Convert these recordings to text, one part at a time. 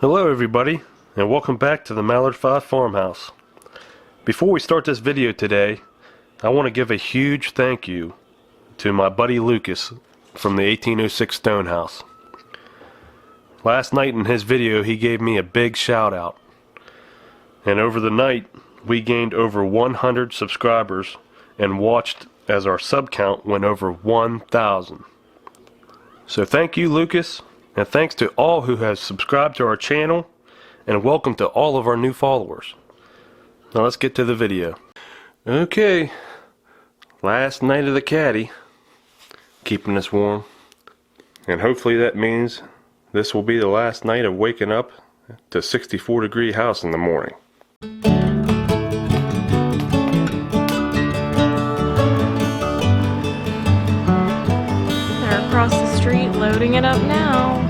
Hello everybody, and welcome back to the Mallard 5 Farmhouse. Before we start this video today, I want to give a huge thank you to my buddy Lucas from the 1806 Stone House. Last night in his video he gave me a big shout out, and over the night we gained over 100 subscribers and watched as our sub count went over 1,000. So thank you, Lucas. And thanks to all who have subscribed to our channel, and welcome to all of our new followers. Now let's get to the video. Okay, last night of the caddy, keeping us warm, and hopefully that means this will be the last night of waking up to 64-degree house in the morning. They're across the street loading it up now.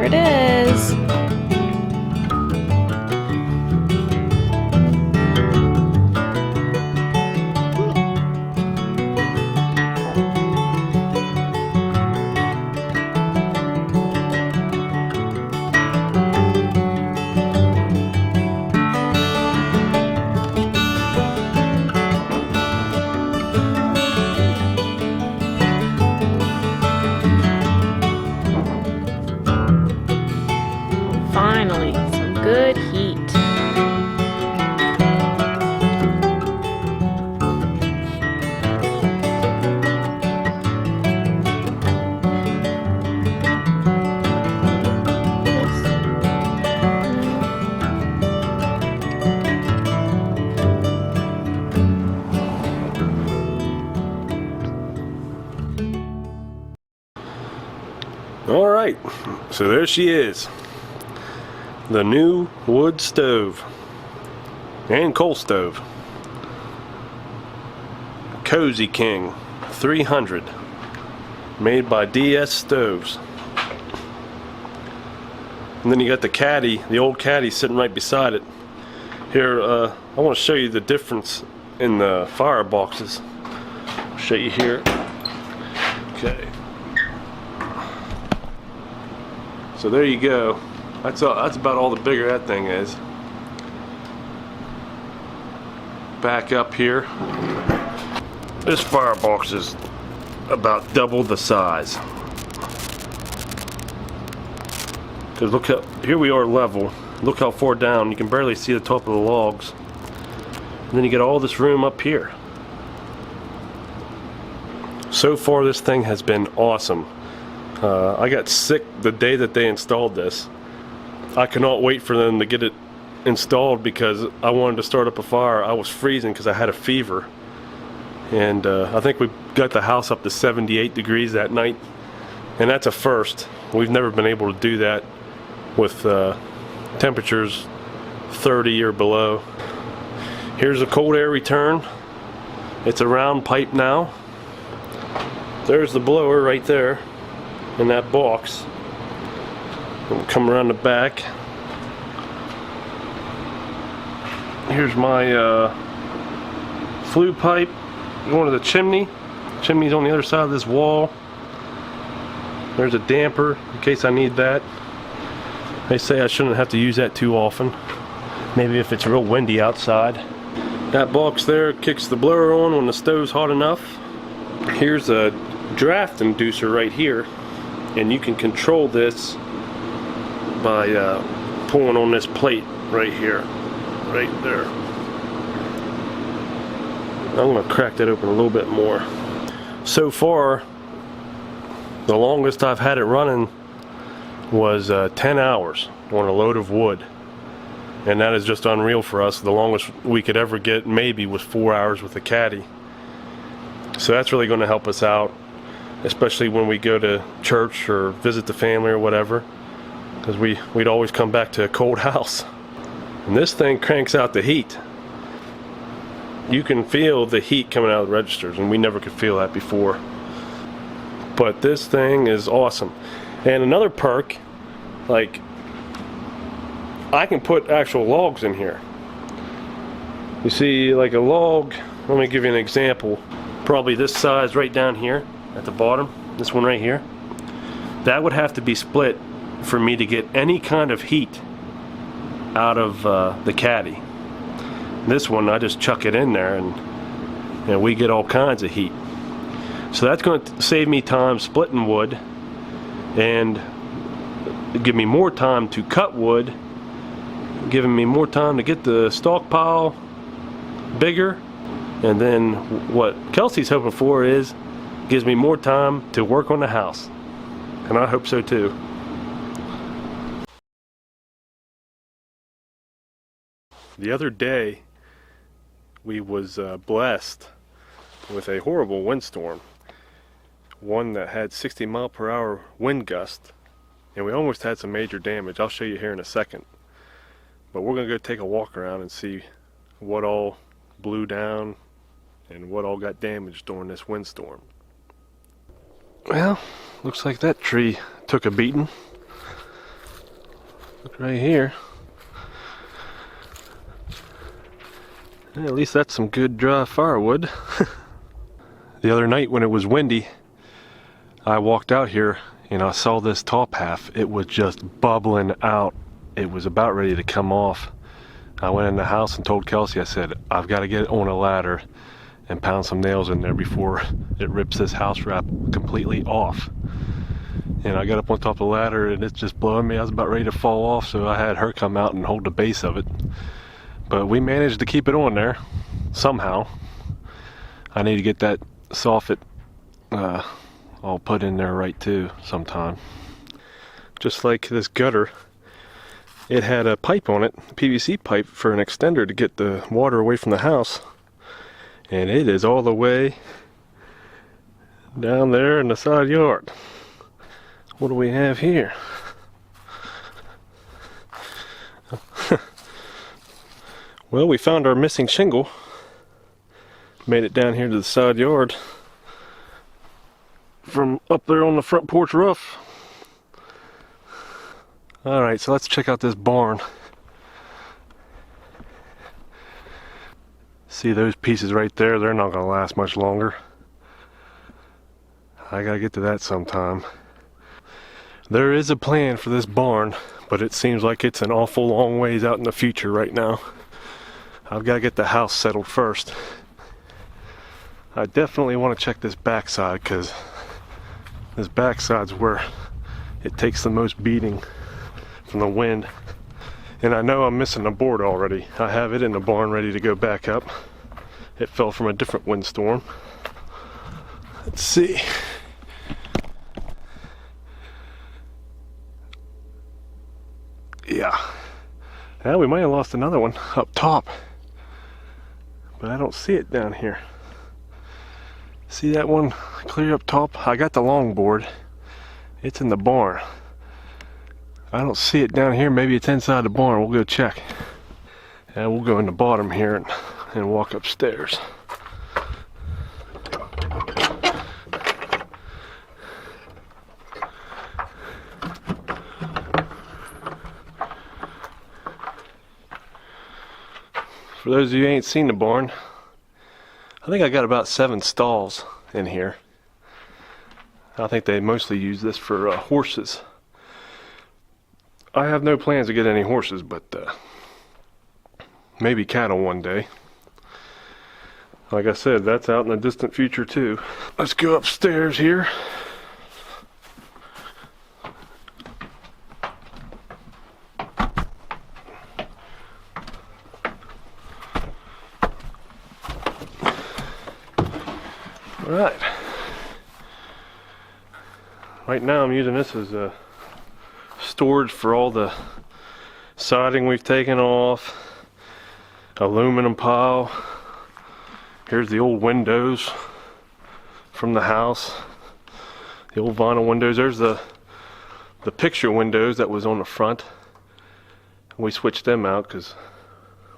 It is. Finally, some good heat. Alright, so there she is. The new wood stove and coal stove, Cozy King 300, made by DS Stoves. And then you got the caddy, the old caddy, sitting right beside it. Here, I want to show you the difference in the fire boxes. I'll show you here. Okay. So there you go. That's about all the bigger that thing is. Back up here. This firebox is about double the size. Because look how, here we are level. Look how far down, you can barely see the top of the logs. And then you get all this room up here. So far this thing has been awesome. I got sick the day that they installed this. I cannot wait for them to get it installed because I wanted to start up a fire. I was freezing because I had a fever, and I think we got the house up to 78 degrees that night, and that's a first. We've never been able to do that with temperatures 30 or below. Here's a cold air return. It's a round pipe now. There's the blower right there in that box. We'll come around the back. Here's my flue pipe going to the chimney. Chimney's on the other side of this wall. There's a damper in case I need that. They say I shouldn't have to use that too often. Maybe if it's real windy outside. That box there kicks the blower on when the stove's hot enough. Here's a draft inducer right here, and you can control this by pulling on this plate right here, right there. I'm going to crack that open a little bit more. So far, the longest I've had it running was 10 hours on a load of wood, and that is just unreal for us. The longest we could ever get maybe was 4 hours with the caddy. So that's really going to help us out. especially when we go to church or visit the family or whatever, because we'd always come back to a cold house. And this thing cranks out the heat. You can feel the heat coming out of the registers, and we never could feel that before. But this thing is awesome. And another perk, like, I can put actual logs in here. You see, like a log, let me give you an example. Probably this size right down here at the bottom, this one right here. That would have to be split for me to get any kind of heat out of the caddy. This one, I just chuck it in there and we get all kinds of heat. So that's going to save me time splitting wood and give me more time to cut wood, giving me more time to get the stockpile bigger. And then what Kelsey's hoping for is gives me more time to work on the house. And I hope so too. The other day we was blessed with a horrible windstorm. One that had 60-mile-per-hour wind gust, and we almost had some major damage. I'll show you here in a second. But we're gonna go take a walk around and see what all blew down and what all got damaged during this windstorm. Well, looks like that tree took a beating. Look right here. At least that's some good dry firewood. The other night when it was windy, I walked out here and I saw this top half. It was just bubbling out. It was about ready to come off. I went in the house and told Kelsey, I said, I've got to get on a ladder and pound some nails in there before it rips this house wrap completely off. And I got up on top of the ladder and it's just blowing me. I was about ready to fall off, so I had her come out and hold the base of it. But we managed to keep it on there somehow. I need to get that soffit all put in there right too sometime. Just like this gutter, it had a pipe on it, a PVC pipe for an extender to get the water away from the house. And it is all the way down there in the side yard. What do we have here? Well, we found our missing shingle. Made it down here to the side yard from up there on the front porch roof. Alright, so let's check out this barn. See those pieces right there? They're not going to last much longer. I gotta get to that sometime. There is a plan for this barn, but it seems like it's an awful long ways out in the future right now. I've got to get the house settled first. I definitely want to check this backside, because this backside's where it takes the most beating from the wind. And I know I'm missing a board already. I have it in the barn ready to go back up. It fell from a different windstorm. Let's see. Yeah. Now we might have lost another one up top. But I don't see it down here. See that one clear up top? I got the long board. It's in the barn. I don't see it down here. Maybe it's inside the barn. We'll go check. And we'll go in the bottom here and walk upstairs. For those of you who ain't seen the barn, I think I got about 7 stalls in here. I think they mostly use this for horses. I have no plans to get any horses, but maybe cattle one day. Like I said, that's out in the distant future too. Let's go upstairs here. Alright. Right now I'm using this as a storage for all the siding we've taken off, aluminum pile. Here's the old windows from the house. The old vinyl windows. There's the picture windows that was on the front. We switched them out because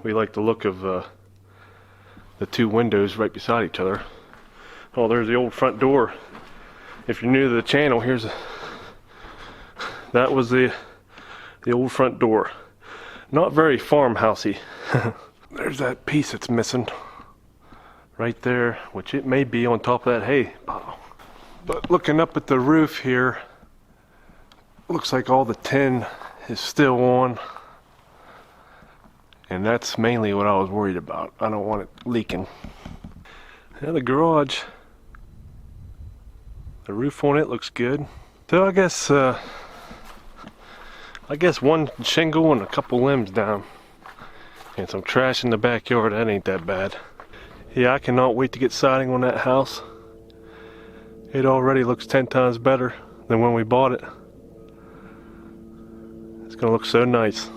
we like the look of the two windows right beside each other. Oh, there's the old front door. If you're new to the channel, that was the old front door. Not very farmhousey. There's that piece that's missing right there, which it may be on top of that hay pile. But looking up at the roof here, looks like all the tin is still on. And that's mainly what I was worried about. I don't want it leaking. Yeah, the garage, the roof on it looks good. So I guess one shingle and a couple limbs down. And some trash in the backyard, that ain't that bad. Yeah, I cannot wait to get siding on that house. It already looks 10 times better than when we bought it. It's gonna look so nice.